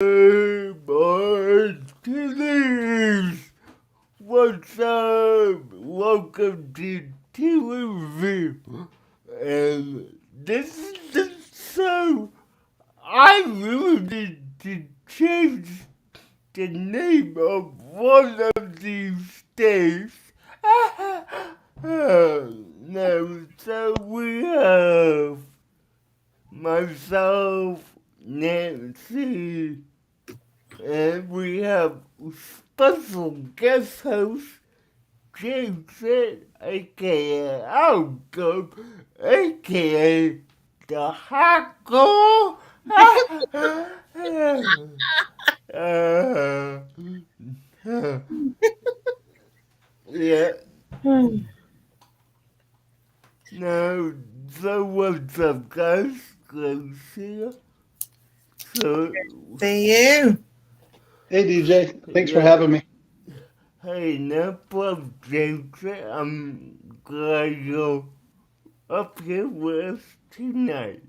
Hey, boys, please. What's up? Welcome to TV. And this is the show. I really need to change the name of one of these days. No, so we have myself, Nancy, and we have special guest host Jason, aka Outcome, aka the Hackle. Yeah. No, so what's up, guys? Good to see you. So, See you. Hey DJ, thanks for yeah. having me. Hey, no problem, Jason. I'm glad you're up here with us tonight.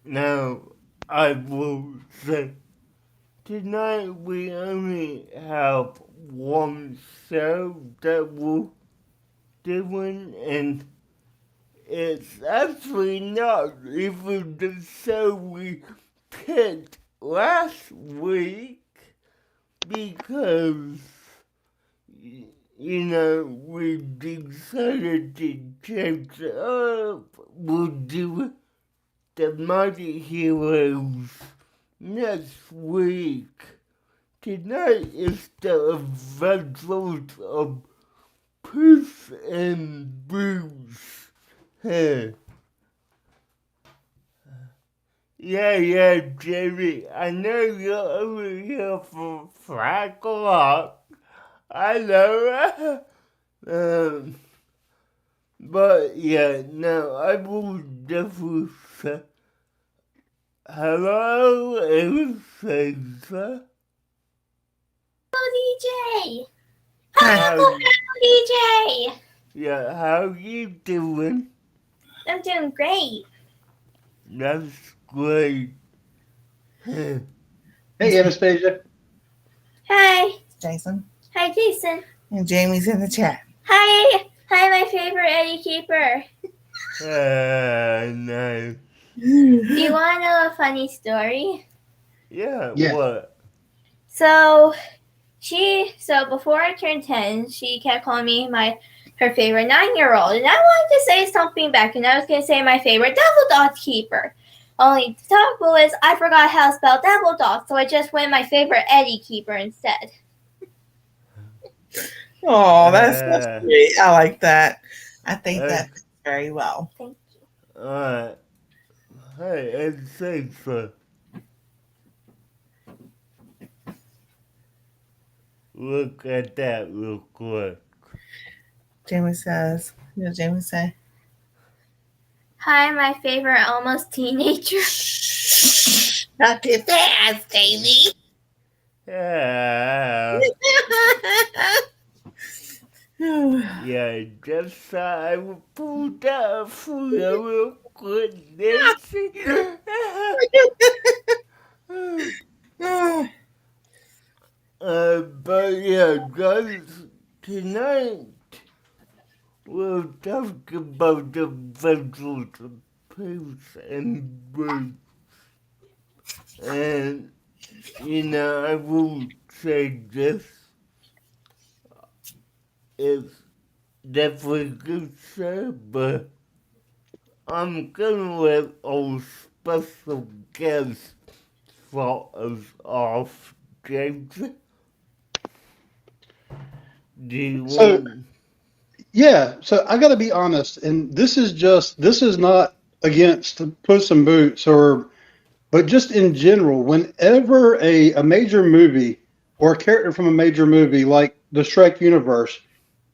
Now, I will say, tonight we only have one show that we're doing, and it's actually not even the show we picked last week because, we decided to change it up. We'll do the Mighty Heroes next week. Tonight is the adventures of Puss and Boots. Hey. Yeah, Jamie, I know you're over here for Frank a lot. I know. But yeah, no, I will definitely say hello, Anastasia. DJ. How, Hello, DJ. yeah, how you doing? I'm doing great. That's great. Hey Anastasia. Hi. Jason. Hi, Jason. And Jamie's in the chat. Hi, my favorite Eddie Keeper. Nice. Do you want to know a funny story? Yeah, Yeah. what? So before I turned 10, she kept calling me her favorite 9-year-old, and I wanted to say something back, and I was going to say my favorite Devil Dog Keeper. Only the trouble is I forgot how to spell Devil Dog, so I just went my favorite Eddie Keeper instead. Oh, that's so sweet. I like that. I think that fits very well. Thank you. Alright. Hey, Anastasia. Look at that real quick. Jamie says, what did Jamie say? Hi, my favorite almost teenager. Not too fast, Jamie. Yeah. Yeah, just I will pull that for you real quick, Nancy. But yeah, guys, tonight we'll talk about the vessels of Puss and Boots. And, I will say this. It's definitely a good show, but I'm gonna let our special guest start us off, James. Do you want... Yeah, so I got to be honest, and this is not against Puss in Boots but just in general, whenever a major movie or a character from a major movie like the Shrek universe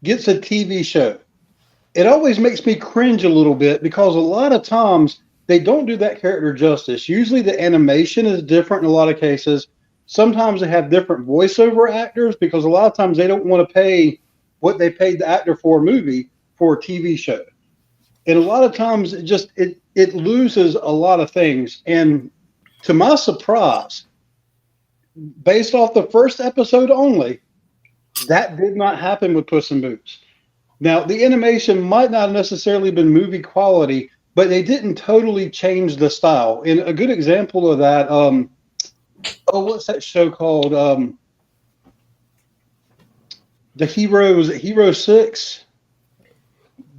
gets a TV show, it always makes me cringe a little bit because a lot of times they don't do that character justice. Usually the animation is different in a lot of cases. Sometimes they have different voiceover actors because a lot of times they don't want to pay what they paid the actor for a movie for a TV show. And a lot of times it loses a lot of things. And to my surprise, based off the first episode only, that did not happen with Puss in Boots. Now, the animation might not necessarily been movie quality, but they didn't totally change the style. And a good example of that, what's that show called? The Heroes, Hero 6?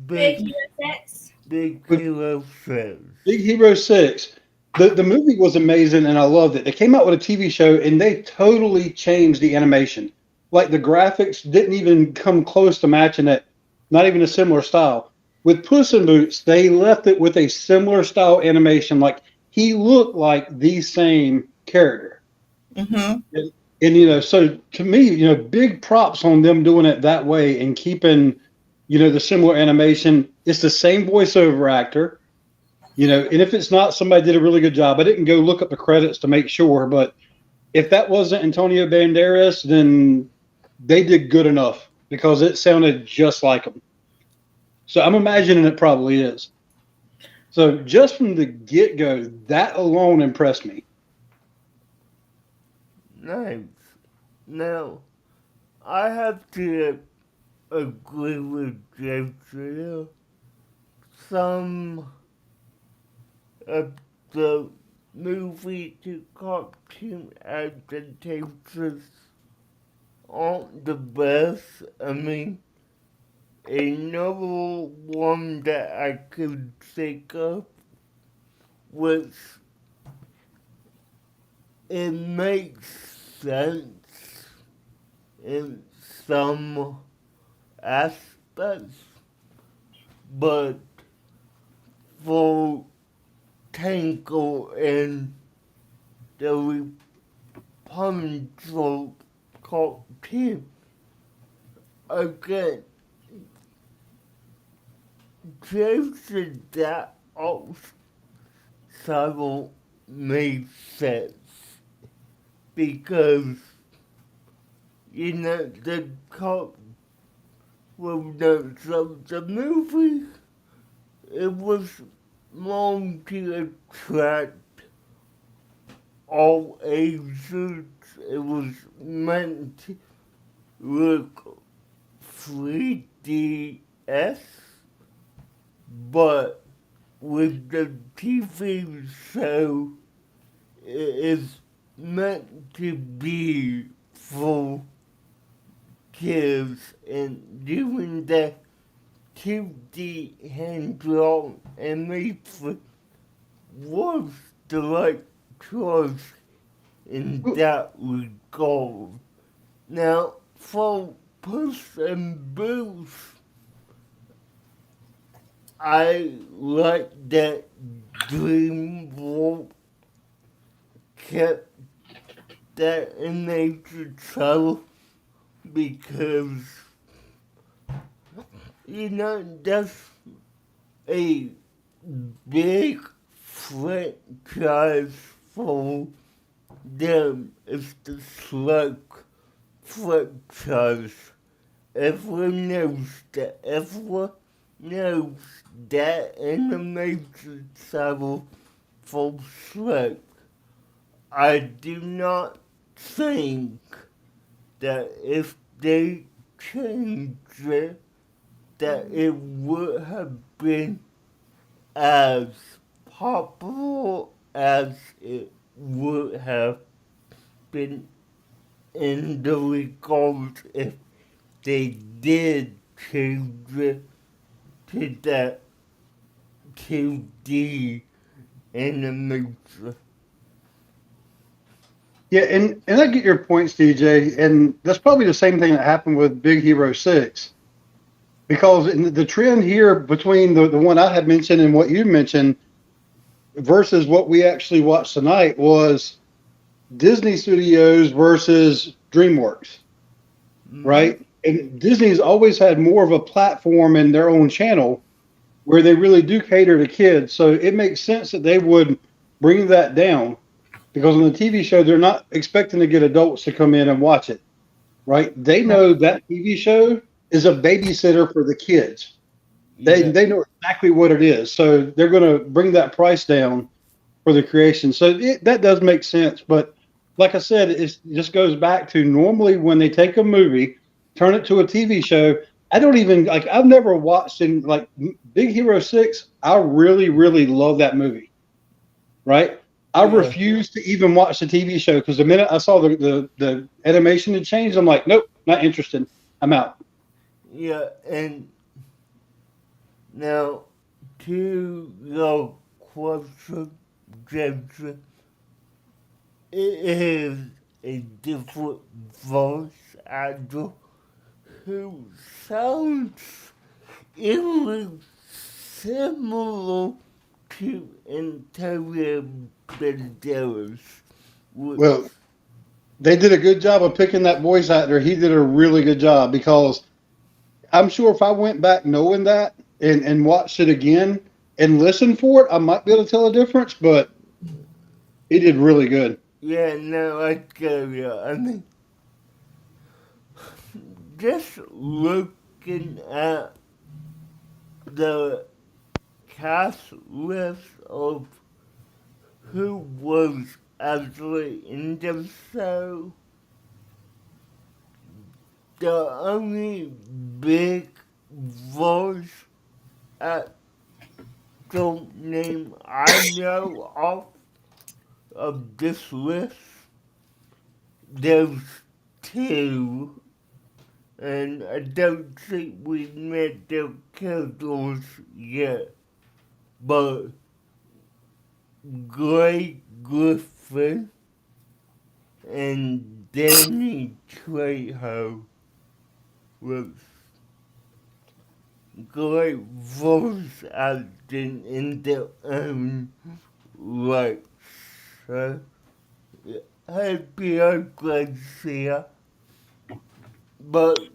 Big Big, Hero 6. big Hero 6. Big Hero 6. The movie was amazing and I loved it. They came out with a TV show and they totally changed the animation. Like the graphics didn't even come close to matching it, not even a similar style. With Puss in Boots, they left it with a similar style animation. Like he looked like the same character. Mm-hmm. And so to me, big props on them doing it that way and keeping, the similar animation. It's the same voiceover actor. And if it's not, somebody did a really good job. I didn't go look up the credits to make sure, but if that wasn't Antonio Banderas, then they did good enough because it sounded just like him. So I'm imagining it probably is. So just from the get-go, that alone impressed me. Nice. Now, I have to agree with JJ. Some of the movie to cartoon adaptations aren't the best. I mean, another one that I could think of was it makes sense in some aspects, but for Tangle and the Rapunzel cartoon, again, Jason that also made sense because the the movie, it was meant to attract all ages. It was meant to look 3DS, but with the TV show, it is meant to be for kids, and doing the 2D hand-drawn animation was the right choice in that regard. Now, for Puss and Boots, I like that DreamWorks kept that animated style because, that's a big franchise for them. It's the Shrek franchise. Everyone knows that animated style for Shrek. I do not think that if they changed it, that it would have been as popular as it would have been in the regards if they did change it to that 2D animation. Yeah, and I get your points, DJ, and that's probably the same thing that happened with Big Hero 6. Because in the trend here between the one I had mentioned and what you mentioned versus what we actually watched tonight was Disney Studios versus DreamWorks, right? And Disney's always had more of a platform in their own channel where they really do cater to kids. So it makes sense that they would bring that down because on the TV show, they're not expecting to get adults to come in and watch it, right? They know that TV show is a babysitter for the kids. They know exactly what it is. So they're going to bring that price down for the creation. So that does make sense. But like I said, it just goes back to normally when they take a movie, turn it to a TV show. I don't even like. I've never watched in like Big Hero 6. I really, really love that movie. Right. I Yeah, refuse to even watch the TV show because the minute I saw the animation had changed, I'm like, nope, not interested. I'm out. yeah, and now to your question, Jason, it is a different voice actor who sounds eerily similar to Antonio Banderas, which, Well, they did a good job of picking that voice actor. He did a really good job because I'm sure if I went back knowing that and watched it again and listened for it, I might be able to tell a difference, but he did really good. yeah, no, I tell you, I mean, just looking at the cast list of who was actually in the show, the only big voice actor name I know of this list, there's two, and I don't think we met their characters yet, but Greg Griffin and Danny Trejo was great voice acting in their own right. So, happy I'm glad to see her. But,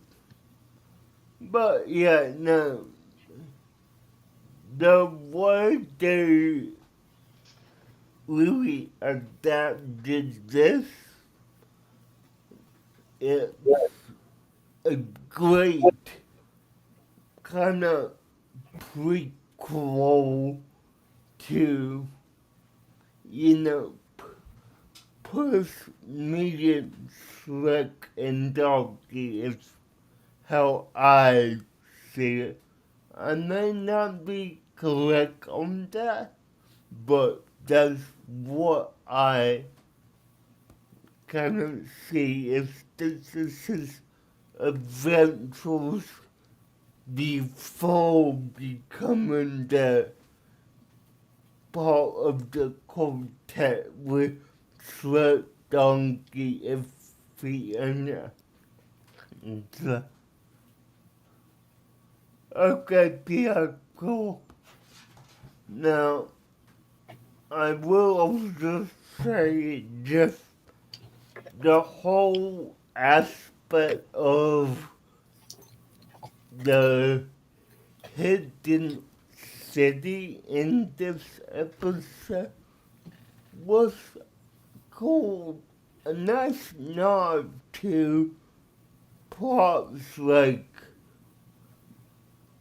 yeah, no. The way they really adapted this, it's a great kind of prequel to, you know, Puss Medium Slick and Doggy is how I see it. I may not be correct on that, but that's what I kind of see if this is his adventures before becoming the part of the quartet with Slick, Donkey, and Fiona. So, okay, Pierre, cool. Now, I will also say just the whole aspect of the hidden city in this episode was cool. A nice nod to plots like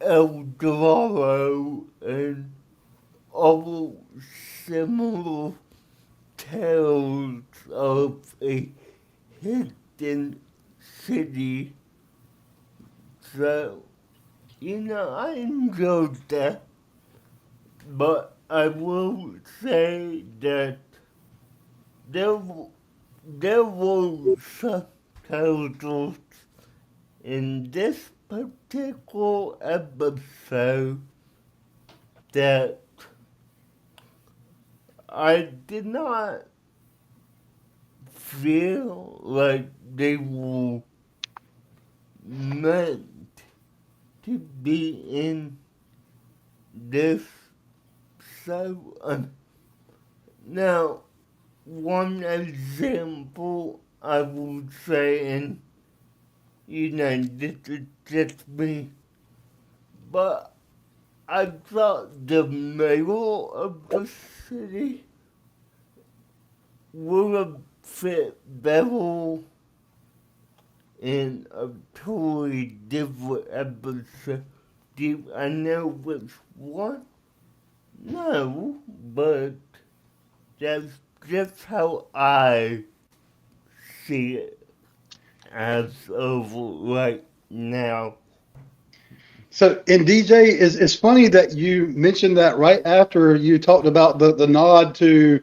El Dorado and other similar tales of a hidden city. So, I enjoyed that, but I will say that there, there were some characters in this particular episode that I did not feel like they were meant to be in this show. Now, one example I would say, and this is just me, but I thought the mayor of the city would have fit better in a totally different episode. Do I know which one? No, but that's just how I see it as of right now. So, and DJ, it's funny that you mentioned that right after you talked about the nod to,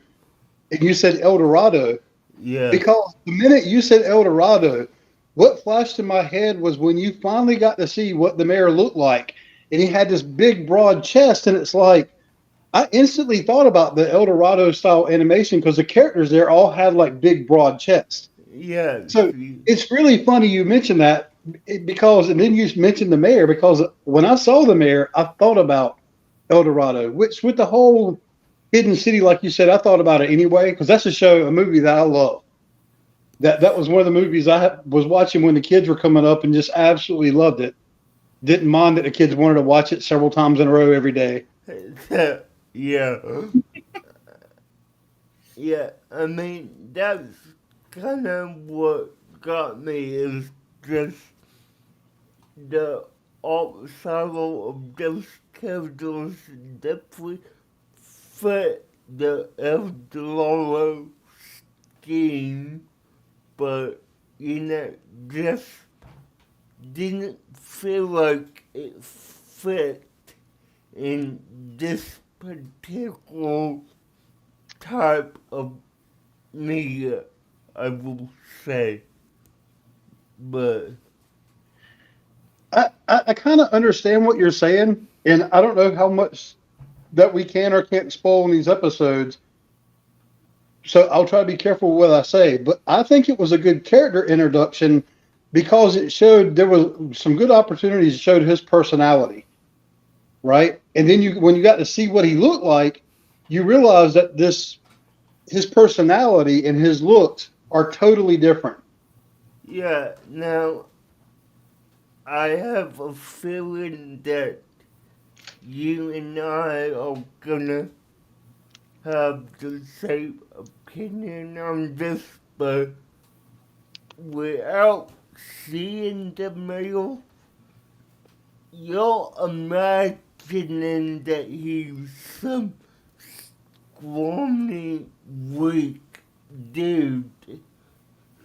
and you said El Dorado, Yeah, because the minute you said El Dorado, what flashed in my head was when you finally got to see what the mayor looked like, and he had this big broad chest, and it's like I instantly thought about the El Dorado style animation because the characters there all had like big broad chests. yeah, So see, it's really funny you mentioned that because, and then you mentioned the mayor because when I saw the mayor, I thought about El Dorado, which with the whole Hidden City, like you said, I thought about it anyway because that's a movie that I love. That was one of the movies was watching when the kids were coming up and just absolutely loved it. Didn't mind that the kids wanted to watch it several times in a row every day. yeah, yeah. I mean, that's kind of what got me is just the ensemble of those characters definitely fit the El Dorado scheme, but just didn't feel like it fit in this particular type of media, I will say. But I kind of understand what you're saying, and I don't know how much that we can or can't spoil in these episodes. So I'll try to be careful with what I say. But I think it was a good character introduction because it showed there was some good opportunities. It showed his personality, right? And then when you got to see what he looked like, you realize that his personality and his looks are totally different. yeah, now I have a feeling that you and I are gonna have the same opinion on this, but without seeing the mail, you're imagining that he's some scrawny, weak dude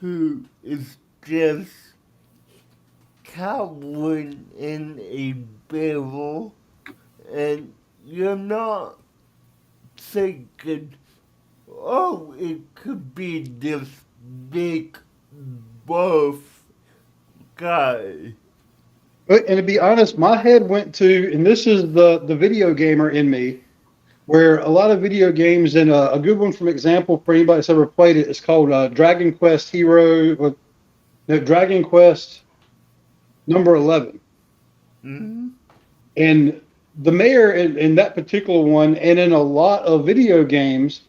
who is just cowering in a barrel, and you're not thinking, oh, it could be this big buff guy. And to be honest, my head went to, and this is the video gamer in me, where a lot of video games, and a good one, from example, for anybody that's ever played it, is called Dragon Quest Dragon Quest number 11. Mm-hmm. And the mayor in that particular one, and in a lot of video games,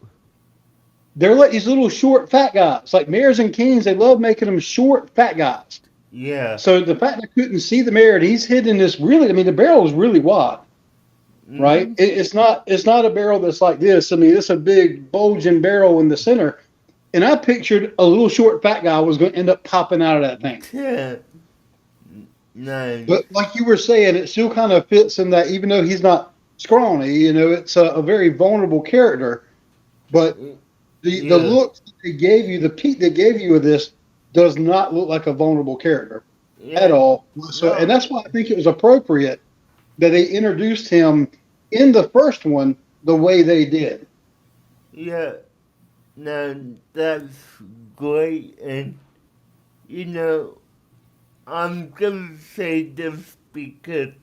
they're like these little short, fat guys. Like mayors and kings, they love making them short, fat guys. Yeah. So the fact that I couldn't see the mayor, and he's hidden this really, I mean, the barrel is really wide, right? Mm-hmm. It's not a barrel that's like this. I mean, it's a big bulging barrel in the center. And I pictured a little short, fat guy was going to end up popping out of that thing. Yeah. Nice. But like you were saying, it still kind of fits in that, even though he's not scrawny, it's a very vulnerable character. But the look that they gave you, the peak they gave you of this, does not look like a vulnerable character at all. So, No. and that's why I think it was appropriate that they introduced him in the first one the way they did. Yeah. Now that's great, and I'm gonna say this because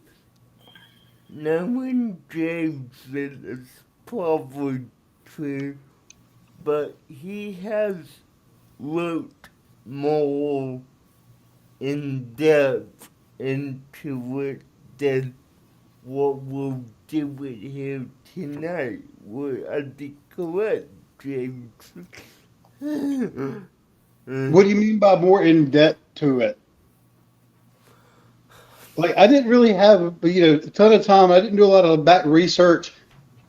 knowing James is probably true, but he has looked more in depth into it than what we'll do with him tonight. Would I be correct, James? What do you mean by more in depth to it? Like I didn't really have a ton of time. I didn't do a lot of back research.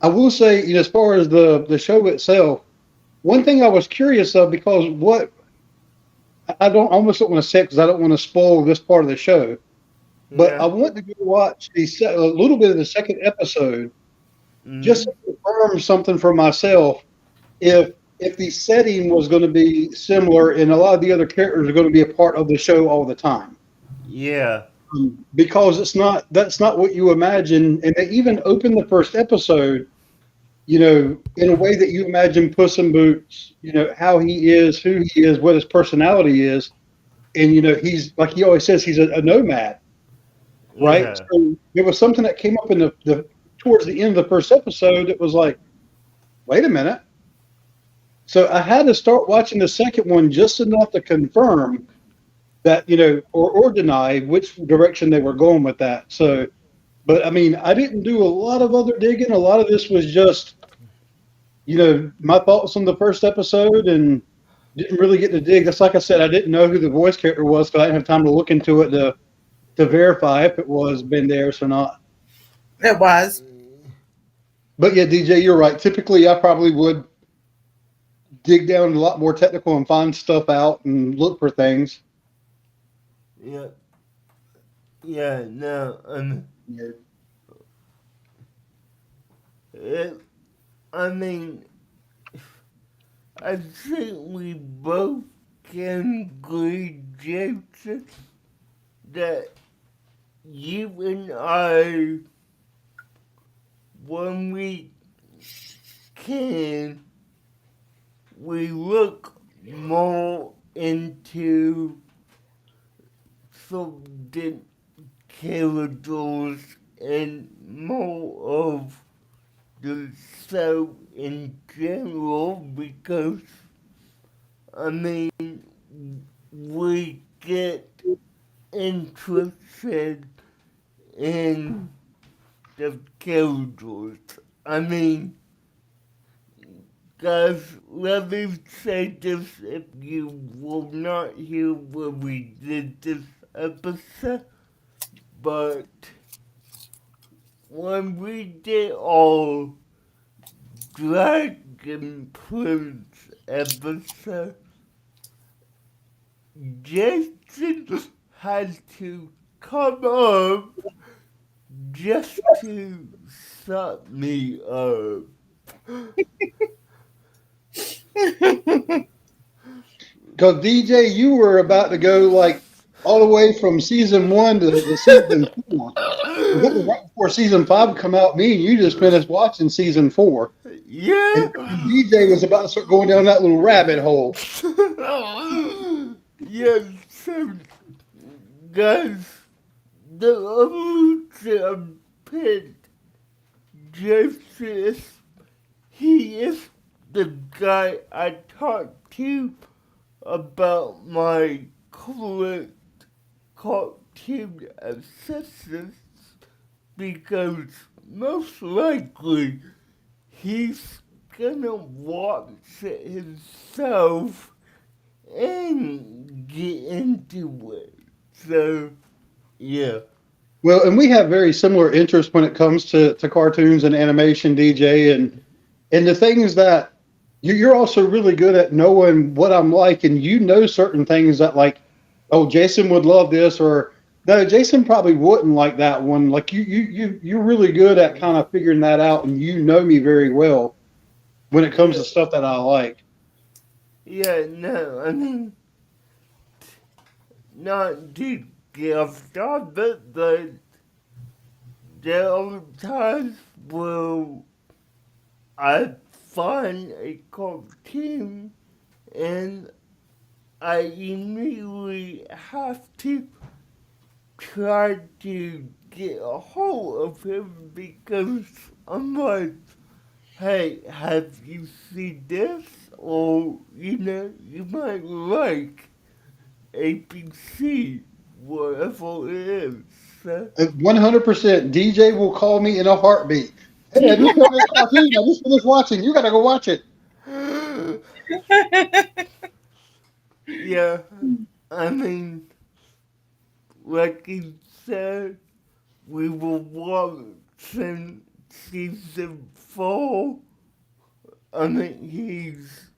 I will say, as far as the show itself, one thing I was curious of, because what I almost don't want to say because I don't want to spoil this part of the show, but I Yeah. want to go watch a little bit of the second episode just Mm-hmm. to confirm something for myself. if the setting was going to be similar and a lot of the other characters are going to be a part of the show all the time. Yeah. Because that's not what you imagine. And they even open the first episode, in a way that you imagine Puss in Boots, how he is, who he is, what his personality is. And, he's, like he always says, he's a nomad, right? Yeah. So there was something that came up in the towards the end of the first episode that was like, wait a minute. So I had to start watching the second one just enough to confirm that, or deny which direction they were going with that. So, but I mean, I didn't do a lot of other digging. A lot of this was just, my thoughts on the first episode and didn't really get to dig. That's like I said, I didn't know who the voice character was because I didn't have time to look into it to verify if it was Banderas or not. It was. But yeah, DJ, you're right. Typically, I probably would dig down a lot more technical and find stuff out and look for things. Yeah. Yeah, no, I mean, I think we both can agree, Jason, that you and I, when we can, we look more into the characters and more of the show in general because, I mean, we get interested in the characters. I mean, guys, let me say this if you will not hear when we did this episode, but when we did our Dragon Prince episode, Jason had to come up just to shut me up. Because DJ, you were about to go like all the way from season 1 to season 4. That was right before season 5 would come out. Me and you just finished watching season 4. Yeah. And DJ was about to start going down that little rabbit hole. Yes, so, guys, the evolution picked Joseph. He is the guy I talked to about my current cartoon assistants because most likely he's gonna watch it himself and get into it. So, yeah. Well, and we have very similar interests when it comes to cartoons and animation, DJ, and the things that you're also really good at knowing what I'm like, and certain things that like, oh, Jason would love this, or no, Jason probably wouldn't like that one. Like you're really good at kind of figuring that out, and you know me very well when it comes to stuff that I like. Yeah, no, I mean, not to get off topic, but there are times where I find a cartoon and I immediately have to try to get a hold of him because I'm like, hey, have you seen this? Or, you might like ABC, whatever it is. 100%. DJ will call me in a heartbeat. Hey, I just saw this cartoon. I just finished watching. You got to go watch it. Yeah, I mean, like you said, we were watching season 4. I mean, he's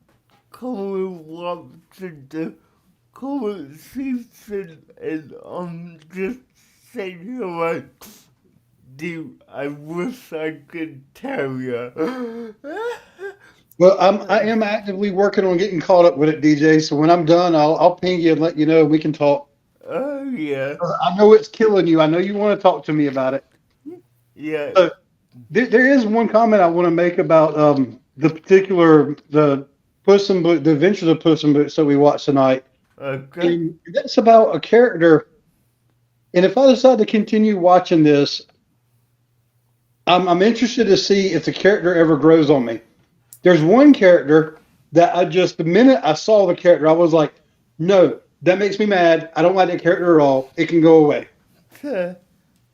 currently watching the current season, and I'm just sitting here like, dude, I wish I could tell you. Well, I am actively working on getting caught up with it, DJ. So when I'm done, I'll ping you and let you know we can talk. Oh yeah, I know it's killing you. I know you want to talk to me about it. yeah. So there is one comment I want to make about the particular the Puss in Boots, the Adventures of Puss in Boots that we watched tonight. Okay. And that's about a character. And if I decide to continue watching this, I'm interested to see if the character ever grows on me. There's one character that the minute I saw the character, I was like, no, that makes me mad. I don't like that character at all. It can go away. Huh.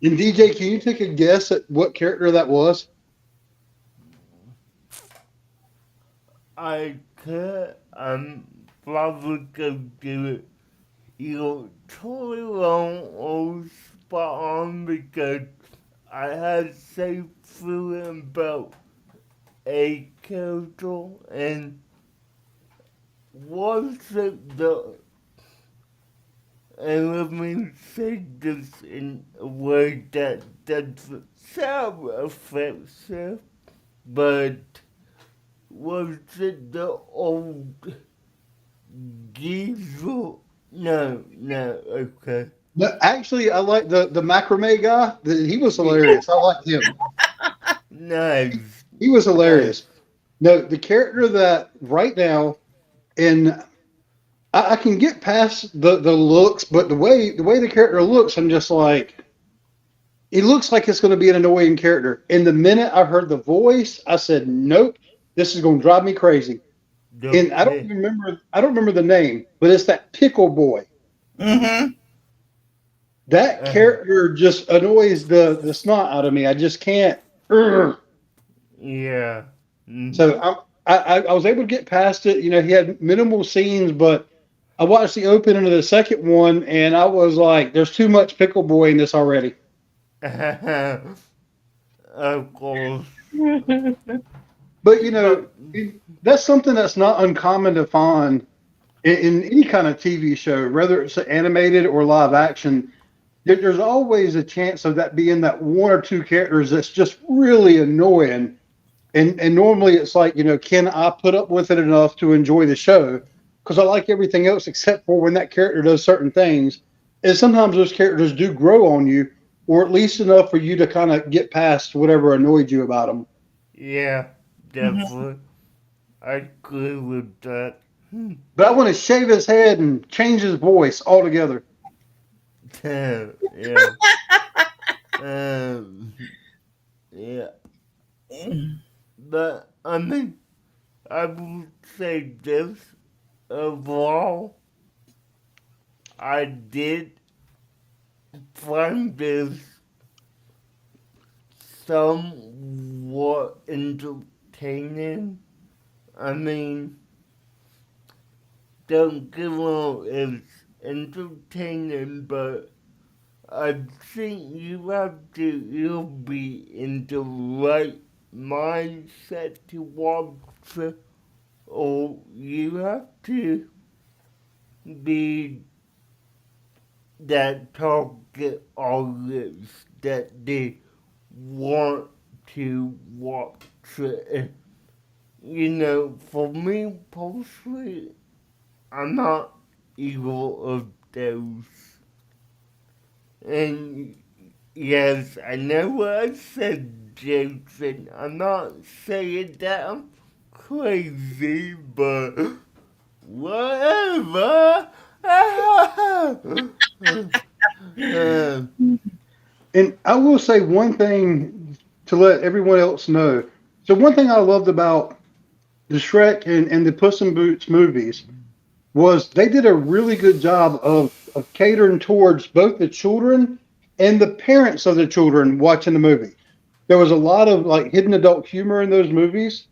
And DJ, can you take a guess at what character that was? I could. I'm probably gonna do it. You're totally wrong or spot on because I had safe feeling about a character and was it the and let me say this in a way that doesn't sound offensive, but was it the old diesel? No, okay. No, actually, I like the macrame guy. He was hilarious. I liked him. Nice. He was hilarious. Nice. No, the character that right now, and I can get past the looks, but the way the character looks, I'm just like, it looks like it's going to be an annoying character. And the minute I heard the voice, I said, nope, this is going to drive me crazy. And Okay. I don't remember the name, but it's that pickle boy. Mm-hmm. That character just annoys the snot out of me. I just can't. Urgh. Yeah. Mm. So I was able to get past it. He had minimal scenes, but I watched the opening of the second one, and I was like, "There's too much pickle boy in this already." Of course. But But that's something that's not uncommon to find in any kind of TV show, whether it's animated or live action. There's always a chance of that being that one or two characters that's just really annoying. And normally it's like, can I put up with it enough to enjoy the show? Because I like everything else except for when that character does certain things. And sometimes those characters do grow on you, or at least enough for you to kind of get past whatever annoyed you about them. yeah, definitely. I agree with that. But I want to shave his head and change his voice altogether. Yeah. Um, yeah. But I mean, I would say this overall. I did find this somewhat entertaining. I mean, don't get me wrong, it's entertaining, but I think you'll be in the right mindset to watch it, or you have to be that target audience that they want to watch it. For me personally, I'm not either of those. And yes, I know what I said, Jason. I'm not saying that I'm crazy, but whatever. And I will say one thing to let everyone else know. So one thing I loved about the Shrek and the Puss in Boots movies was they did a really good job of catering towards both the children and the parents of the children watching the movie. There was a lot of like hidden adult humor in those movies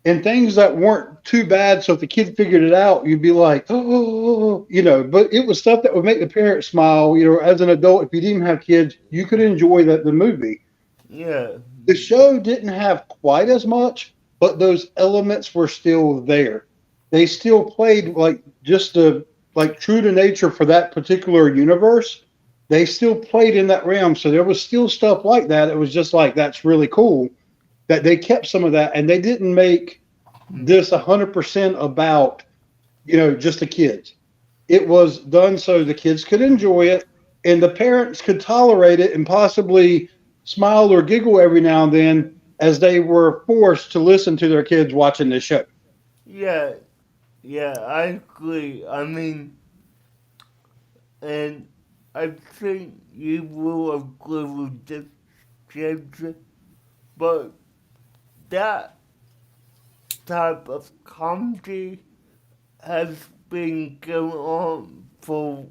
and things that weren't too bad. So if the kid figured it out, you'd be like, oh, but it was stuff that would make the parents smile. As an adult, if you didn't have kids, you could enjoy the movie. Yeah. The show didn't have quite as much, but those elements were still there. They still played like just like true to nature for that particular universe. They still played in that realm, so there was still stuff like that. It was just like that's really cool that they kept some of that, and they didn't make this 100% about, just the kids. It was done so the kids could enjoy it and the parents could tolerate it and possibly smile or giggle every now and then as they were forced to listen to their kids watching this show. Yeah, yeah, I agree. I mean, and I think you will agree with this, Jason, but that type of comedy has been going on for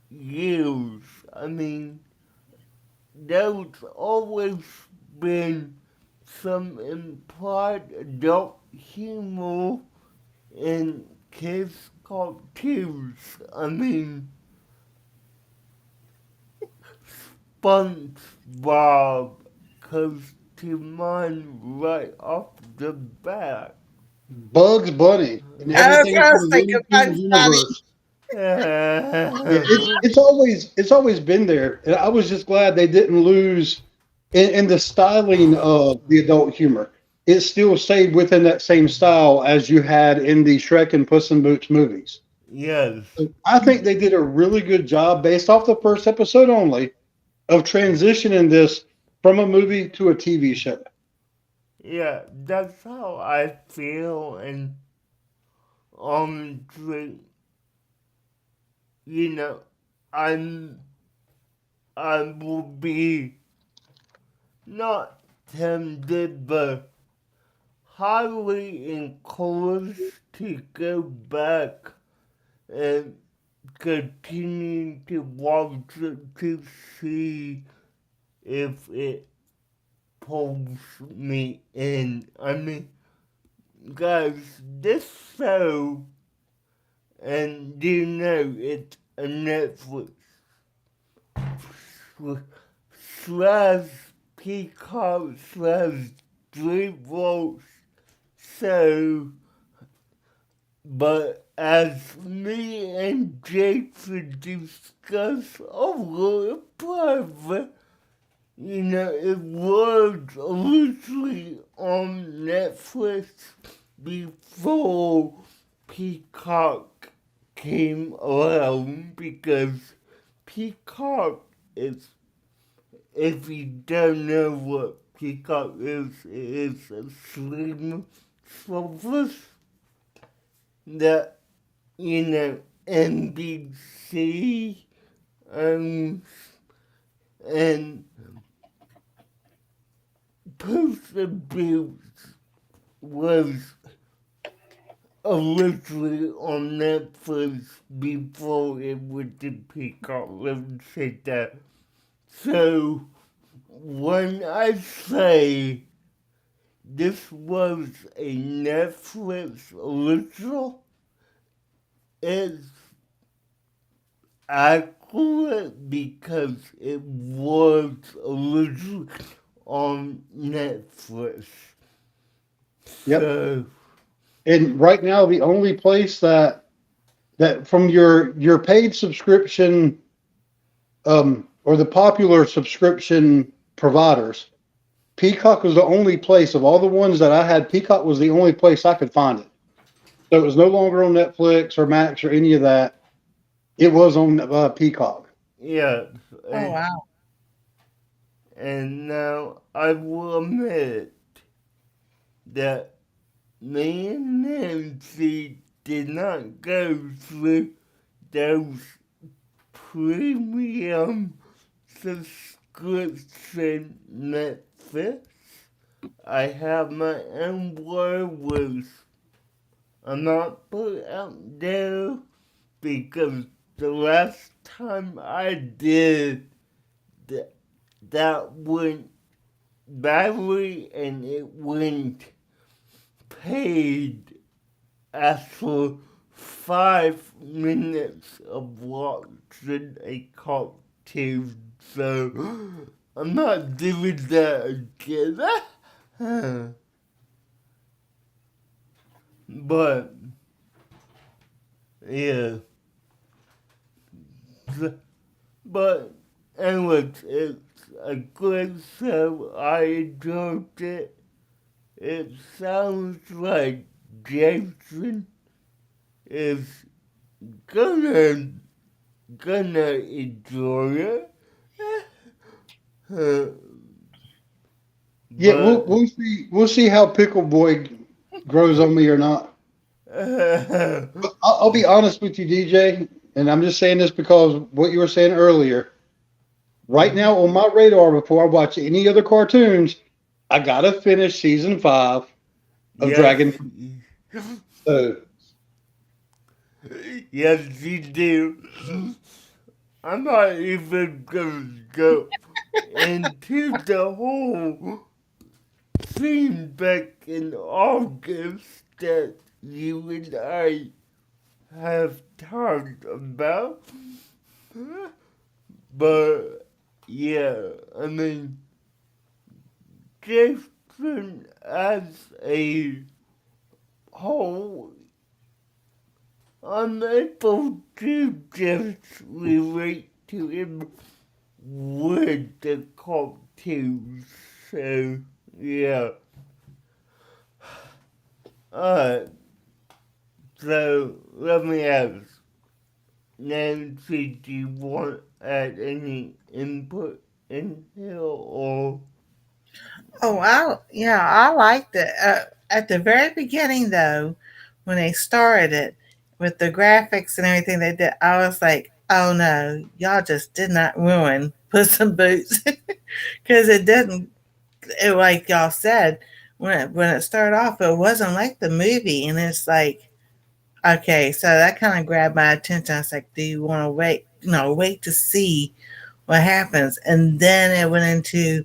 years. I mean, there's always been some implied adult humor in kids' cartoons. I mean, SpongeBob comes to mind right off the bat. Bugs Bunny and I was everything gonna from the say Looney Tunes Bugs Bunny. universe. It's always been there, and I was just glad they didn't lose in the styling of the adult humor. It still stayed within that same style as you had in the Shrek and Puss in Boots movies. Yes, So I think they did a really good job, based off the first episode only, of transitioning this from a movie to a TV show. yeah, that's how I feel, and honestly, you know, I'm I will be not tempted, but highly encouraged to go back and continue to watch it to see if it pulls me in. I mean, guys, this show, and you know it's a Netflix slash Peacock slash DreamWorks show, but as me and Jason discussed over in private, it was originally on Netflix before Peacock came around, because Peacock is, if you don't know what Peacock is, it is a streaming service that, NBC owns, and Puss and Boots was originally on Netflix before it went to Peacock. Let me say that. So when I say this was a Netflix original, it's accurate because it was originally on Netflix. Yep. So, And right now, the only place that from your paid subscription, or the popular subscription providers, Peacock was the only place of all the ones that I had. Peacock was the only place I could find it. So it was no longer on Netflix or Max or any of that. It was on Peacock. yeah. Oh wow. And now I will admit that me and Nancy did not go through those premium subscription Netflix. I have my own words. I'm not put out there because the last time I did that, that went badly, and it went paid after 5 minutes of watching a cartoon. So I'm not doing that again. But yeah. But anyways, it's a good show. I enjoyed it. It sounds like Jason is gonna gonna enjoy it. Uh, Yeah, but we'll see how Pickle Boy grows on me or not. But I'll be honest with you, DJ, and I'm just saying this because what you were saying earlier. Right now on my radar, before I watch any other cartoons, I gotta finish season 5 of yes, Dragon. So yes, you do. I'm not even gonna go into the whole scene back in August that you and I have talked about. But yeah, I mean, Jason as a whole, I'm able to just relate to him with the cartoons. So yeah. Alright, so let me ask, Nancy, do you want to add any input in here or? Oh, I liked it. At the very beginning, though, when they started it with the graphics and everything they did, I was like, "Oh no, y'all just did not ruin Puss in Boots," because it didn't. It, like y'all said, when it started off, it wasn't like the movie, and it's like, okay, so that kind of grabbed my attention. I was like, "Do you want to wait? Wait to see what happens," and then it went into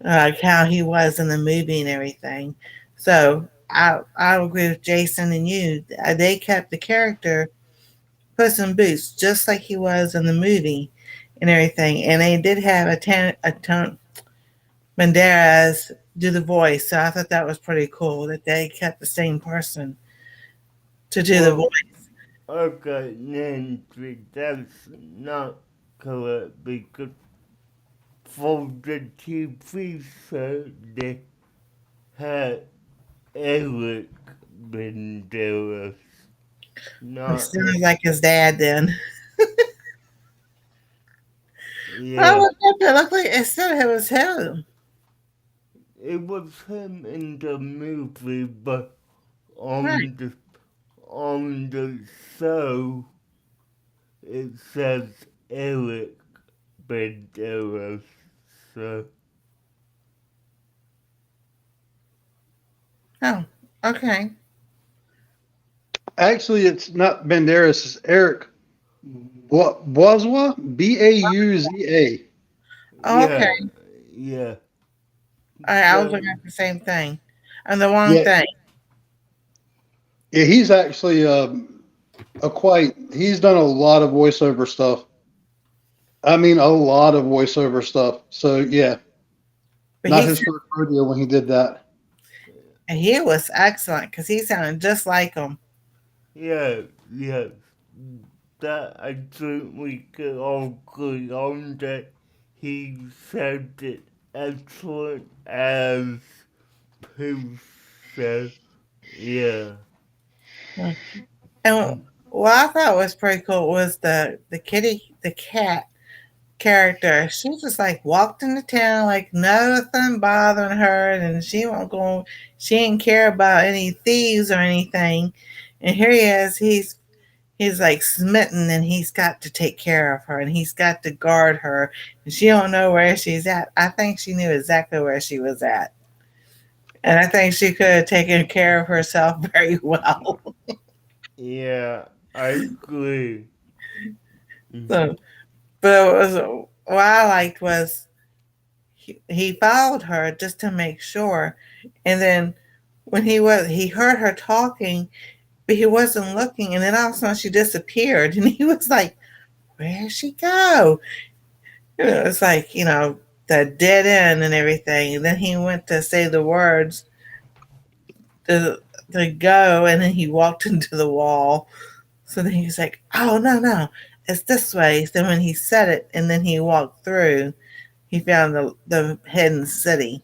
like how he was in the movie and everything. So I agree with Jason and you. They kept the character Puss in Boots just like he was in the movie and everything. And they did have a ton Banderas do the voice, so I thought that was pretty cool that they kept the same person to do the Well, voice. okay, Nancy, that's not correct because for the TV show they had Eric Banderas, It not, sounded like his dad then. yeah, Well, it looked like it said it was him. it was him in the movie, but Right. on the on the show it says Eric Banderas, so Oh, okay. actually, it's not Banderas. It's Eric Bouzwa, Bauza. Oh, okay. yeah, yeah. I was So looking at the same thing. And the wrong Yeah, thing. yeah, he's actually he's done a lot of voiceover stuff. I mean, a lot of voiceover stuff. So yeah, But not his first rodeo when he did that. he was excellent because he sounded just like him. yeah, yeah. That I think we could all agree on that he said it excellent as Puss. Yeah. And what I thought was pretty cool was the cat character. She just like walked into town like nothing bothering her, and she won't go. She didn't care about any thieves or anything. And here he is. He's like smitten, and he's got to take care of her, and he's got to guard her, and she don't know where she's at. I think she knew exactly where she was at, and I think she could have taken care of herself very well. Yeah, I agree. So, but what I liked was he followed her just to make sure, and then when he heard her talking, but he wasn't looking, and then all of a sudden she disappeared, and he was like, "Where'd she go?" It's like the dead end and everything. And then he went to say the words to go, and then he walked into the wall. So then he was like, "Oh no, no, it's this way." So when he said it, and then he walked through, he found the hidden city.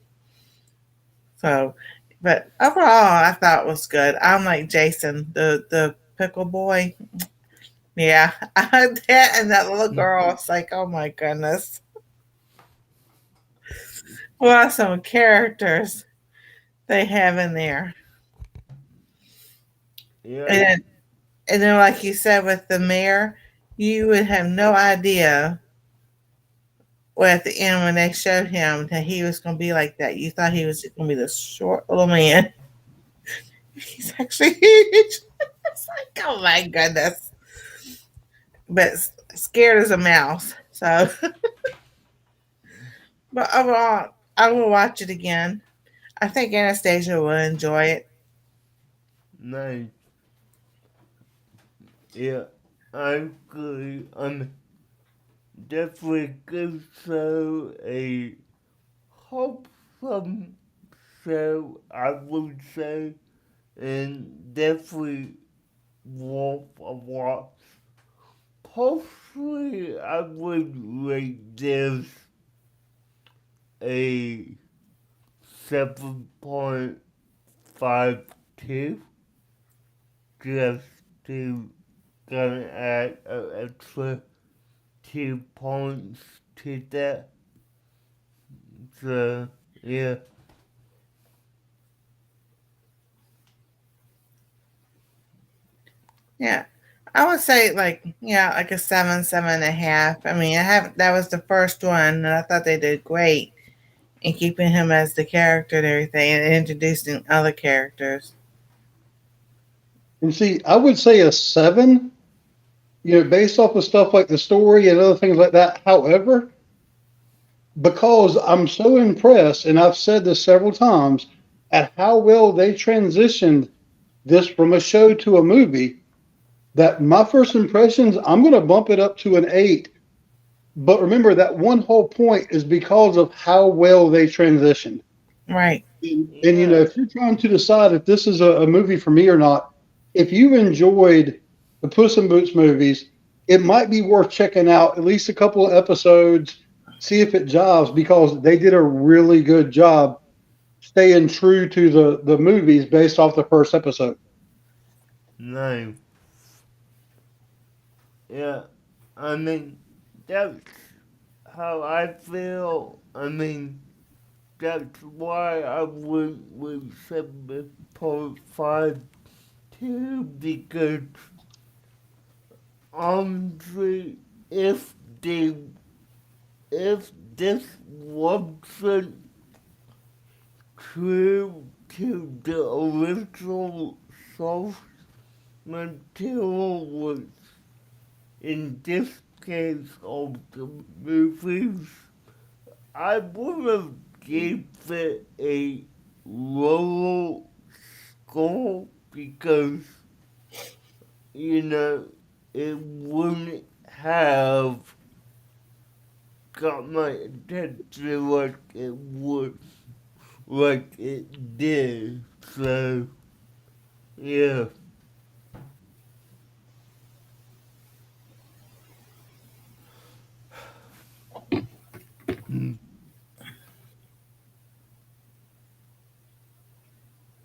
So But overall, I thought it was good. I'm like Jason, the pickle boy. Yeah, that and that little girl. It's like, oh my goodness, what some characters they have in there. Yeah, And then, like you said, with the mayor, you would have no idea. Well, at the end, when they showed him that he was going to be like that, you thought he was going to be the short little man. He's actually huge. It's like, oh my goodness. But scared as a mouse. So, but overall, I will watch it again. I think Anastasia will enjoy it. nice. Yeah, I agree. Definitely gives show a wholesome show, I would say, and definitely worth a watch. Hopefully, I would rate this a 7.52 just to kind of add an extra 2 points to that. So, yeah, Yeah. I would say like yeah, like a seven, 7.5. I mean, I have that was the first one, and I thought they did great in keeping him as the character and everything, and introducing other characters. And see, I would say a seven, based off of stuff like the story and other things like that. However, because I'm so impressed, and I've said this several times, at how well they transitioned this from a show to a movie, that my first impressions, I'm going to bump it up to an eight. But remember, that one whole point is because of how well they transitioned. Right. And yeah, if you're trying to decide if this is a movie for me or not, if you've enjoyed the Puss in Boots movies, it might be worth checking out at least a couple of episodes, see if it jives, because they did a really good job staying true to the movies based off the first episode. nice. Yeah, I mean, that's how I feel. I mean, that's why I went with 7.52 because honestly, if they if this wasn't true to the original source material, which in this case of the movies, I would have gave it a lower score because you know it wouldn't have got my attention like it did. So yeah,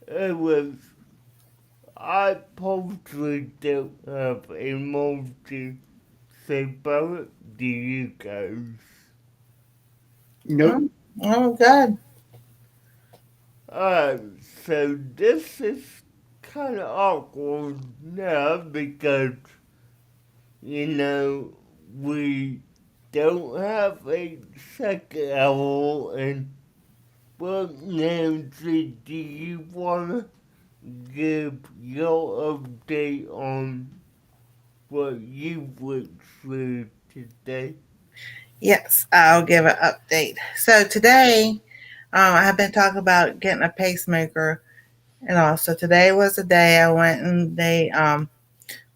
it was. I probably don't have a more to say about it. Do you guys? Nope. Oh, oh good. So this is kind of awkward now because you know we don't have a second hour and but Nancy, do you wanna give your update on what you went through today? Yes, I'll give an update. So today, I have been talking about getting a pacemaker, and also today was the day I went and they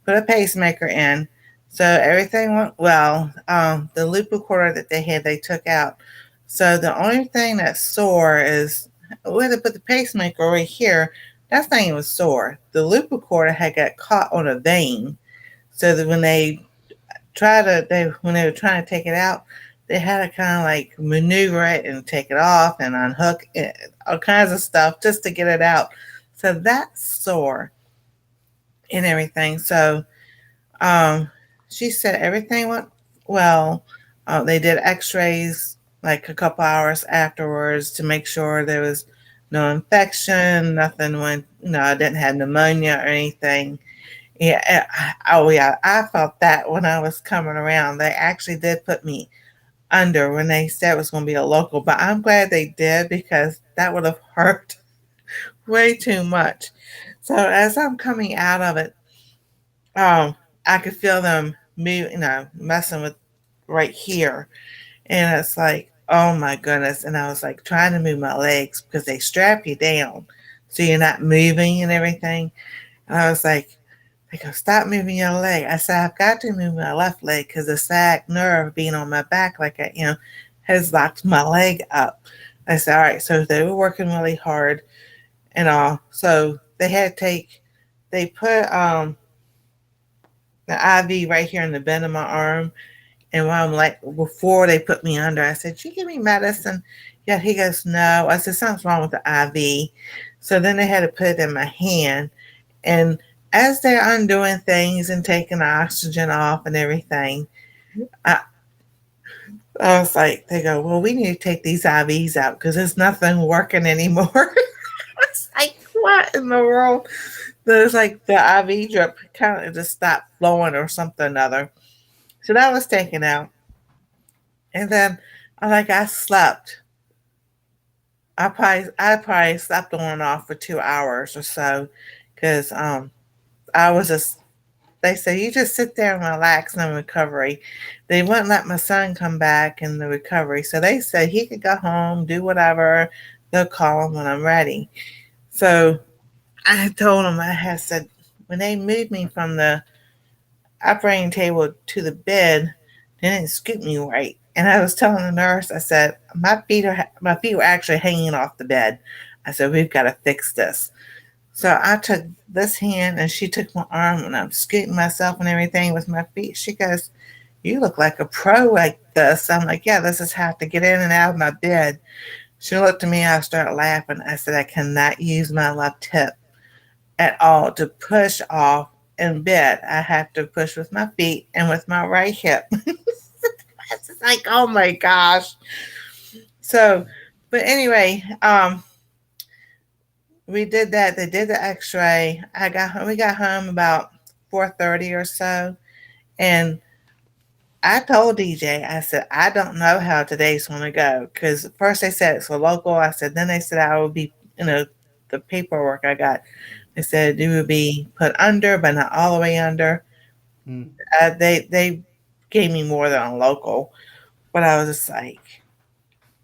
put a pacemaker in. So everything went well. The loop recorder that they had, they took out. So the only thing that's sore is we had to put the pacemaker right here. That thing was sore. The loop recorder had got caught on a vein. So that when they were trying to take it out, they had to kind of like maneuver it and take it off and unhook it, all kinds of stuff just to get it out. So that's sore and everything. So um, she said everything went well. They did X-rays like a couple hours afterwards to make sure there was no infection, nothing went. I didn't have pneumonia or anything. Yeah. Oh yeah. I felt that when I was coming around. They actually did put me under when they said it was going to be a local, but I'm glad they did because that would have hurt way too much. So as I'm coming out of it, I could feel them move, messing with right here, and it's like, oh my goodness! And I was like trying to move my legs because they strap you down, so you're not moving and everything. And I was like, they go, stop moving your leg. I said, I've got to move my left leg because the sciatic nerve being on my back, like has locked my leg up. I said, all right. So they were working really hard and all. So they put the IV right here in the bend of my arm. And while I'm like, before they put me under, I said, you give me medicine? Yeah, he goes, no. I said, something's wrong with the IV. So then they had to put it in my hand. And as they're undoing things and taking the oxygen off and everything, I, I was like, they go, well, we need to take these IVs out because there's nothing working anymore. It's like, what in the world? There's like the IV drip kind of just stopped flowing or something or another. So that was taken out. And then I slept. I probably slept on and off for 2 hours or so because I was just they said you just sit there and relax in recovery. They wouldn't let my son come back in the recovery. So they said he could go home, do whatever. They'll call him when I'm ready. So I told him, I had said, when they moved me from the operating table to the bed, they didn't scoop me right. And I was telling the nurse, I said, my feet were actually hanging off the bed. I said, we've got to fix this. So I took this hand and she took my arm and I'm scooting myself and everything with my feet. She goes, you look like a pro like this. I'm like, yeah, this is how to get in and out of my bed. She looked at me. I started laughing. I said, I cannot use my left hip at all to push off in bed. I have to push with my feet and with my right hip. It's like, oh my gosh. So, but anyway, we did that. They did the X-ray. We got home about 4:30 or so, and I told DJ, I said, I don't know how today's going to go because first they said it's a local. I said, then they said I would be, the paperwork I got. They said it would be put under, but not all the way under. Mm. They gave me more than a local, but I was just like,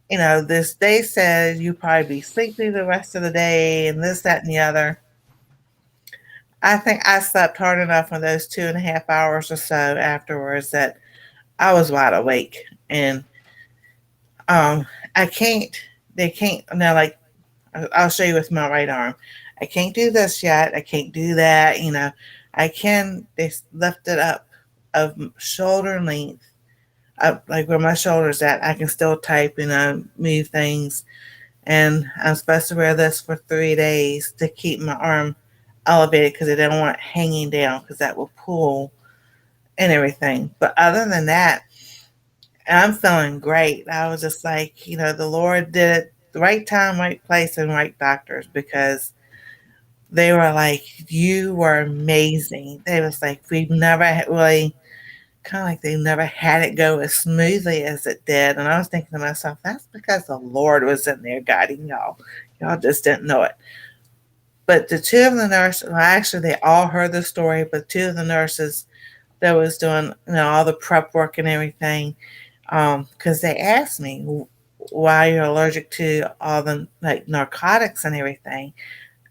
this they said you probably be sleepy the rest of the day and this, that, and the other. I think I slept hard enough in those 2.5 hours or so afterwards that I was wide awake. And I can't, they can't, now like, I'll show you with my right arm. I can't do this yet. I can't do that. I can, they lift it up of shoulder length, up like where my shoulder's at. I can still type, move things. And I'm supposed to wear this for 3 days to keep my arm elevated because I didn't want it hanging down because that will pull and everything. But other than that, I'm feeling great. I was just like, the Lord did it the right time, right place, and right doctors because they were like, you were amazing. They was like, we've never really, kind of like they never had it go as smoothly as it did. And I was thinking to myself, that's because the Lord was in there guiding y'all. Y'all just didn't know it. But the two of the nurses, well, actually, they all heard the story, but two of the nurses that was doing, all the prep work and everything, because they asked me why you're allergic to all the like narcotics and everything.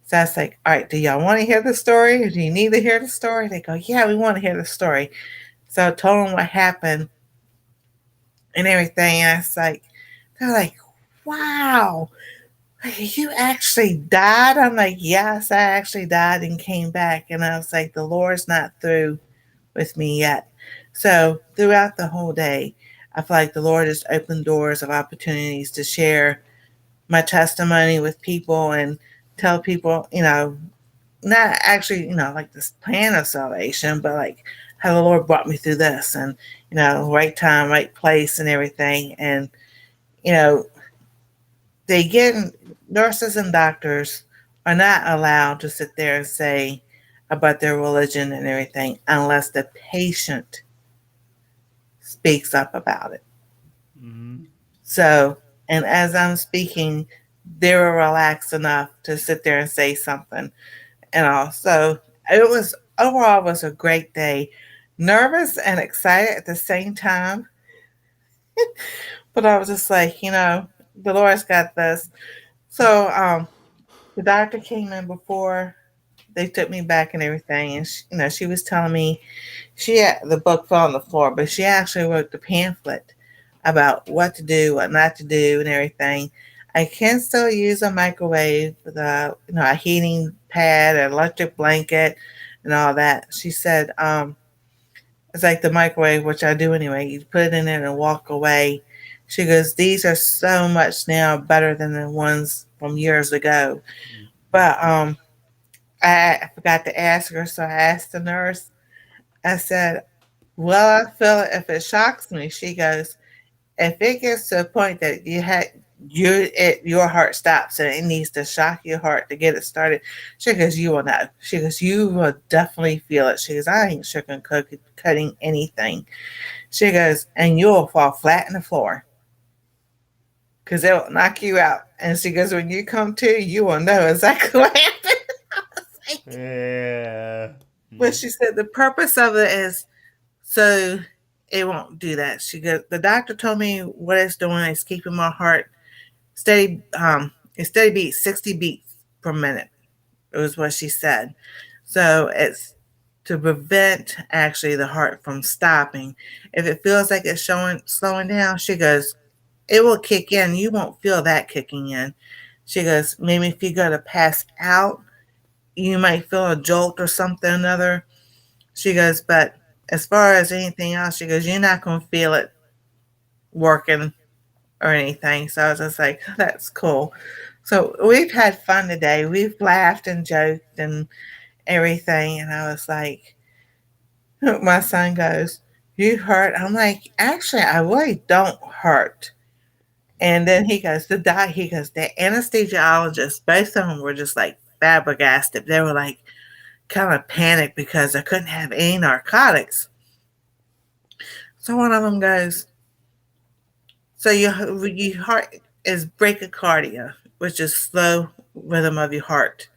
So I was like, all right, do y'all want to hear the story? Or do you need to hear the story? They go, yeah, we want to hear the story. So I told them what happened and everything. And I was like, they're like, wow, you actually died? I'm like, yes, I actually died and came back. And I was like, the Lord's not through with me yet. So throughout the whole day, I feel like the Lord has opened doors of opportunities to share my testimony with people and tell people, not actually, like this plan of salvation, but like how the Lord brought me through this and, right time, right place and everything. And, you know, they get nurses and doctors are not allowed to sit there and say about their religion and everything unless the patient speaks up about it. Mm-hmm. So, and as I'm speaking, they were relaxed enough to sit there and say something. And also, it was overall it was a great day. Nervous and excited at the same time, but I was just like, the Lord's got this. So, the doctor came in before they took me back and everything, and she was telling me she had the book fell on the floor, but she actually wrote the pamphlet about what to do, what not to do, and everything. I can still use a microwave, a heating pad, an electric blanket, and all that. She said, it's like the microwave, which I do anyway. You put it in there and walk away. She goes, these are so much now better than the ones from years ago. But I forgot to ask her, so I asked the nurse. I said, well, I feel it if it shocks me. She goes, if it gets to a point that your heart stops and it needs to shock your heart to get it started, she goes, you will know. She goes, you will definitely feel it. She goes, I ain't cutting anything. She goes, and you will fall flat in the floor because it will knock you out. And she goes, when you come to, you will know exactly what happened. I was like, Yeah. but she said the purpose of it is so it won't do that. She goes, the doctor told me what it's doing is keeping my heart steady, it's steady beats, 60 beats per minute. It was what she said. So it's to prevent actually the heart from stopping. If it feels like it's slowing down, she goes, it will kick in. You won't feel that kicking in. She goes, maybe if you go to pass out, you might feel a jolt or something or another. She goes, but as far as anything else, she goes, you're not going to feel it working or anything. So I was just like, that's cool. So we've had fun today. We've laughed and joked and everything. And I was like, my son goes, you hurt? I'm like, actually, I really don't hurt. And then he goes, the anesthesiologist, both of them were just like flabbergasted. They were like kind of panicked because I couldn't have any narcotics. So one of them goes, so your heart is bradycardia, which is slow rhythm of your heart.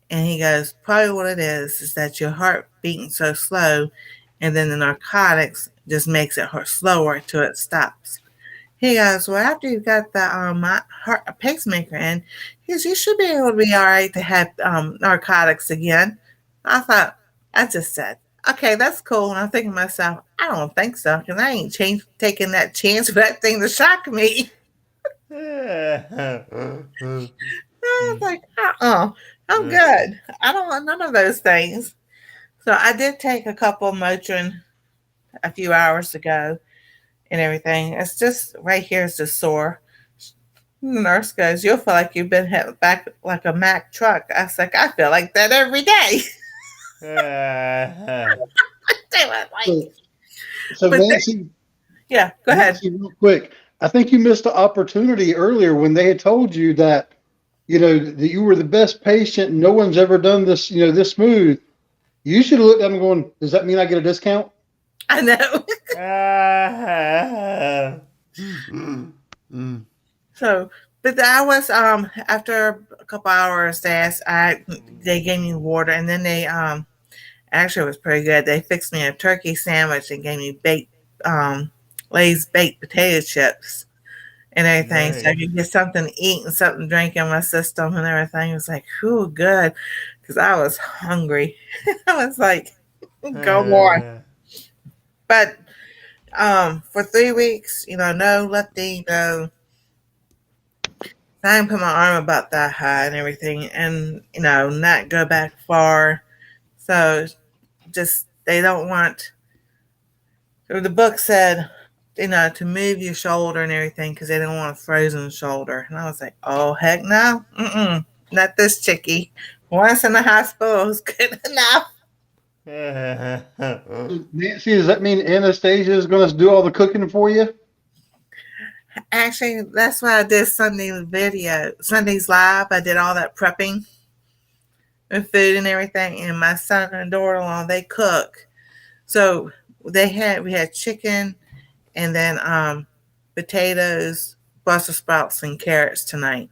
And he goes, probably what it is that your heart beating so slow, and then the narcotics just makes it hurt slower till it stops. He goes, well, after you got the heart pacemaker in, he goes, you should be able to be all right to have narcotics again. I thought, I just said, okay, that's cool. And I'm thinking to myself, I don't think so, because I ain't taking that chance for that thing to shock me. I was like, I'm good. I don't want none of those things. So I did take a couple of Motrin a few hours ago and everything. It's just right here is just sore. The nurse goes, you'll feel like you've been hit back like a Mack truck. I was like, I feel like that every day. They were like, So but Nancy, yeah, go ahead. Nancy, real quick, I think you missed the opportunity earlier when they had told you that, that you were the best patient. No one's ever done this, this smooth. You should have looked at them going, does that mean I get a discount? I know. So, but I was after a couple hours, they gave me water, and then they actually it was pretty good. They fixed me a turkey sandwich and gave me Lay's baked potato chips and everything, so I Nice. could get something to eat and something to drink in my system and everything. It was like, whew, good, because I was hungry. I was like, go more. But for 3 weeks, no lifting, no. I didn't put my arm about that high and everything, and not go back far. So just they don't want. The book said to move your shoulder and everything because they don't want a frozen shoulder. And I was like, oh, heck no. Mm-mm. Not this chickie. Once in the hospital was good enough. Nancy, does that mean Anastasia is going to do all the cooking for you? Actually, that's why I did Sunday's live. I did all that prepping with food and everything. And my son and daughter-in-law, they cook. So we had chicken and then potatoes, Brussels sprouts, and carrots tonight.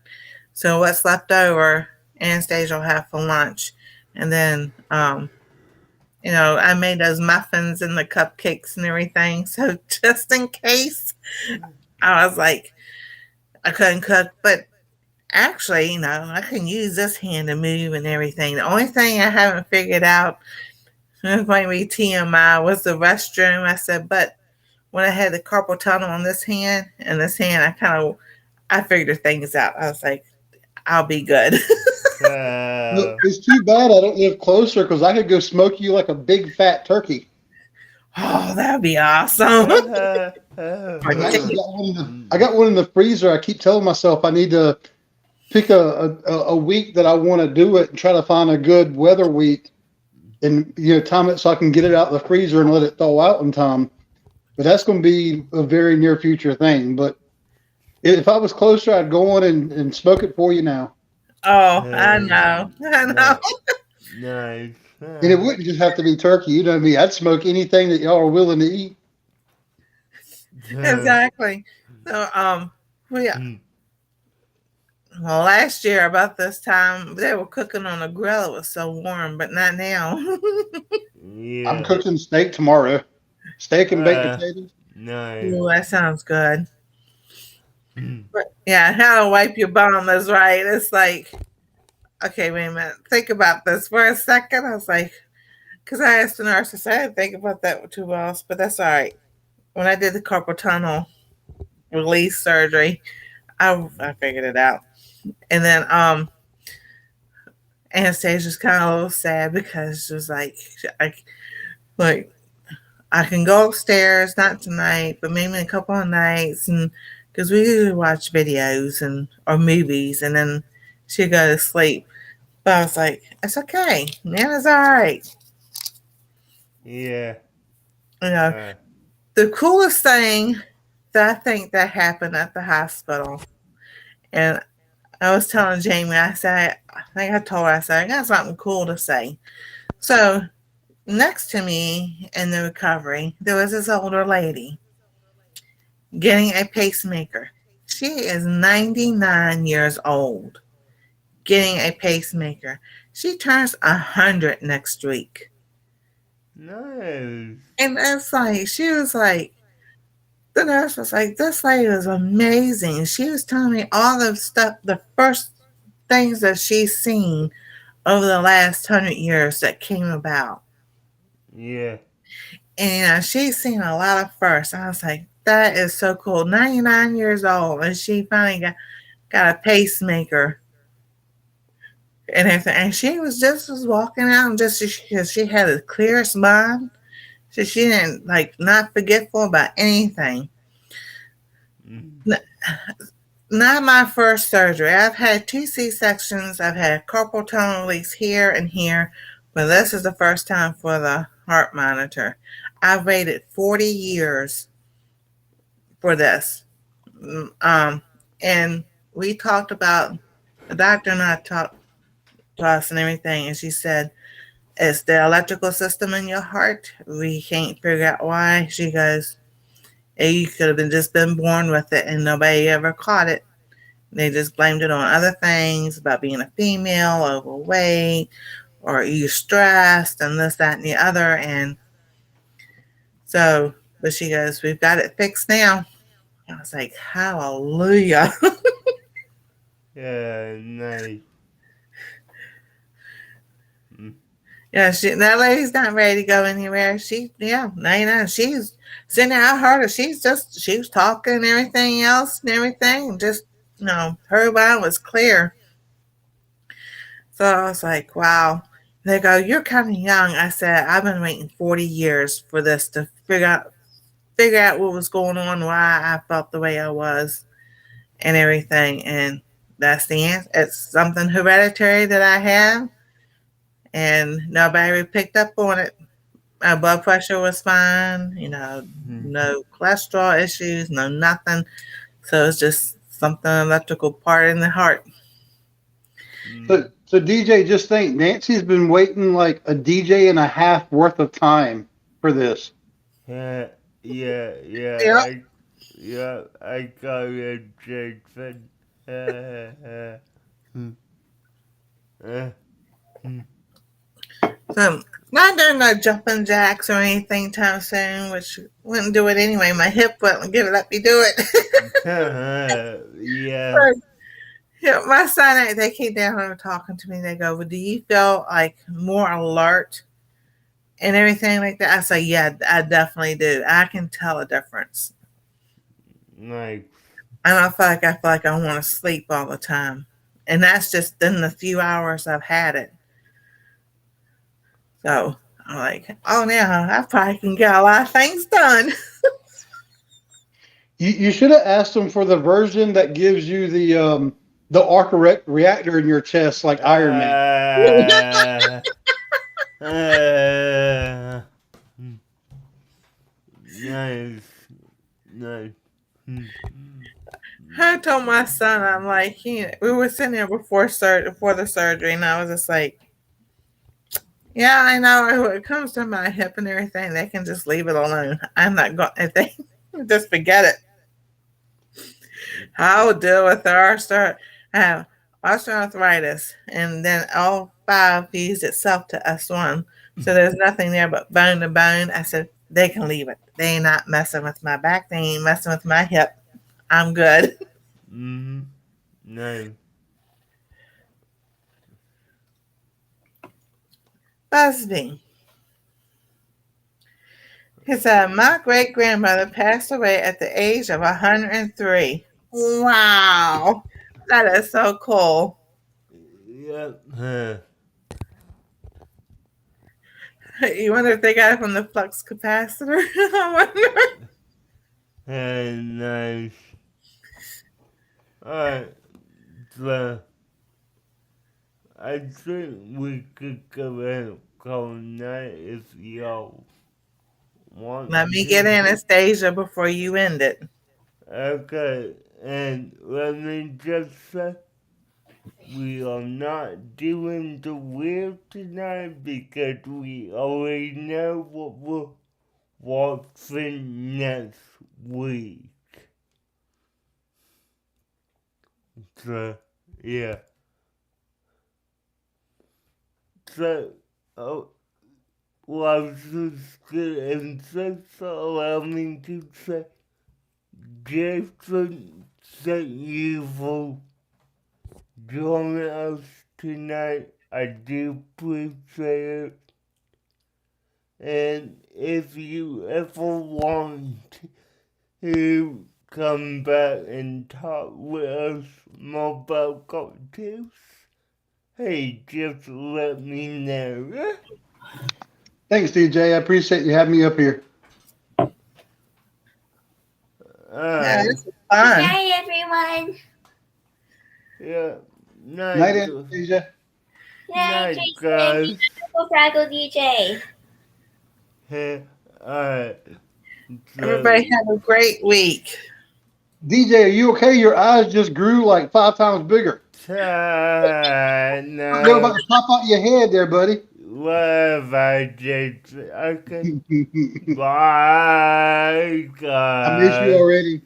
So what's left over, Anastasia will have for lunch. And then, I made those muffins and the cupcakes and everything. So just in case, I was like, I couldn't cook, but actually, I can use this hand to move and everything. The only thing I haven't figured out, this might be TMI, was the restroom. I said, but when I had the carpal tunnel on this hand and this hand, I figured things out. I was like, I'll be good. Look, it's too bad I don't live closer because I could go smoke you like a big fat turkey. Oh, that'd be awesome. I got one in the freezer. I keep telling myself I need to pick a week that I want to do it and try to find a good weather week and time it so I can get it out of the freezer and let it thaw out in time. But that's going to be a very near future thing. But if I was closer, I'd go on and smoke it for you now. Oh, I know. Nice. And it wouldn't just have to be turkey. You know what I mean? I'd smoke anything that y'all are willing to eat. Exactly. So, last year about this time they were cooking on a grill. It was so warm, but not now. Yeah. I'm cooking steak tomorrow. Steak and baked potatoes. Nice. Ooh, that sounds good. But yeah, how to wipe your bum is right. It's like, okay, wait a minute. Think about this for a second. I was like, because I asked the nurse, I said, I didn't think about that too well, but that's all right. When I did the carpal tunnel release surgery, I figured it out. And then Anastasia's kind of a little sad because she was like, I can go upstairs, not tonight, but maybe in a couple of nights, and because we usually watch videos or movies, and then she'd go to sleep. But I was like, it's okay, Nana's all right. Yeah. The coolest thing that I think that happened at the hospital, and I was telling Jamie, I think I told her, I said, I got something cool to say. So next to me in the recovery, there was this older lady getting a pacemaker. She is 99 years old, getting a pacemaker. She turns 100 next week. Nice. And that's like, she was like, the nurse was like, this lady was amazing. She was telling me all the stuff, the first things that she's seen over the last 100 years that came about. Yeah. And she's seen a lot of firsts. I was like, that is so cool. 99 years old, and she finally got a pacemaker and everything. And she was walking out, and just because she had the clearest mind, so she didn't not forgetful about anything. Not my first surgery. I've had 2 C-sections. I've had carpal tunnel release here and here, but this is the first time for the heart monitor. I've waited 40 years for this. And we talked about, the doctor and I talked to us and everything, and she said, it's the electrical system in your heart. We can't figure out why. She goes, you could have just been born with it and nobody ever caught it. They just blamed it on other things about being a female, overweight, or you're stressed and this, that, and the other. And so, but she goes, we've got it fixed now. I was like, hallelujah. Yeah, nice. Yeah, that lady's not ready to go anywhere. 99. She's sitting there. I heard her. She was talking and everything else and everything. And just, her mind was clear. So I was like, wow. They go, you're kind of young. I said, I've been waiting 40 years for this to figure out figure out what was going on, why I felt the way I was, and everything. And that's the answer. It's something hereditary that I have, and nobody really picked up on it. My blood pressure was fine, no cholesterol issues, no nothing. So it's just something electrical part in the heart. So DJ, just think, Nancy's been waiting like a DJ and a half worth of time for this. Yeah, yeah, Yeah. I got it, Jason. So not doing no jumping jacks or anything time soon, which wouldn't do it anyway. My hip wouldn't give it up me do it. Yeah. Yeah, my son, they came down and were talking to me. They go, "Well, do you feel like more alert and everything like that?" I say, "Yeah, I definitely do. I can tell a difference." Nice. And I feel like I want to sleep all the time, and that's just in the few hours I've had it. So I'm like, "Oh, now I probably can get a lot of things done." You should have asked them for the version that gives you the arc reactor in your chest like Iron Man. Nice. Nice. I told my son, I'm like, we were sitting there before the surgery, and I was just like, "Yeah, I know. When it comes to my hip and everything, they can just leave it alone. I'm not going. If they just forget it, I'll deal with osteoarthritis, and then all five fused itself to S1. So there's nothing there but bone to bone." I said, "They can leave it. They ain't not messing with my back. They ain't messing with my hip. I'm good." Nice. Busby. His my great grandmother passed away at the age of 103. Wow, that is so cool. Yep. You wonder if they got it from the flux capacitor? I wonder. Nice. Alright. So, I think we could go ahead and call night if y'all want Let me to. get Anastasia before you end it. Okay, and let me just say, we are not doing the wheel tonight because we already know what we'll watch next week. So, yeah. So, well, just good and so allow me to say, Jason, thank you for joining us tonight. I do appreciate it. And if you ever want to come back and talk with us more about cocktails, hey, just let me know. Thanks, DJ. I appreciate you having me up here. Yeah, this is Good fun. night, everyone. Yeah. Night, Anastasia. Good night, Night, Jason. guys. Fraggle DJ. Alright. Everybody have a great week. DJ, are you okay? Your eyes just grew like 5 times bigger. They're about No. to pop out your head there, buddy. Whatever, Jason. Okay. Bye, I miss you guys. already.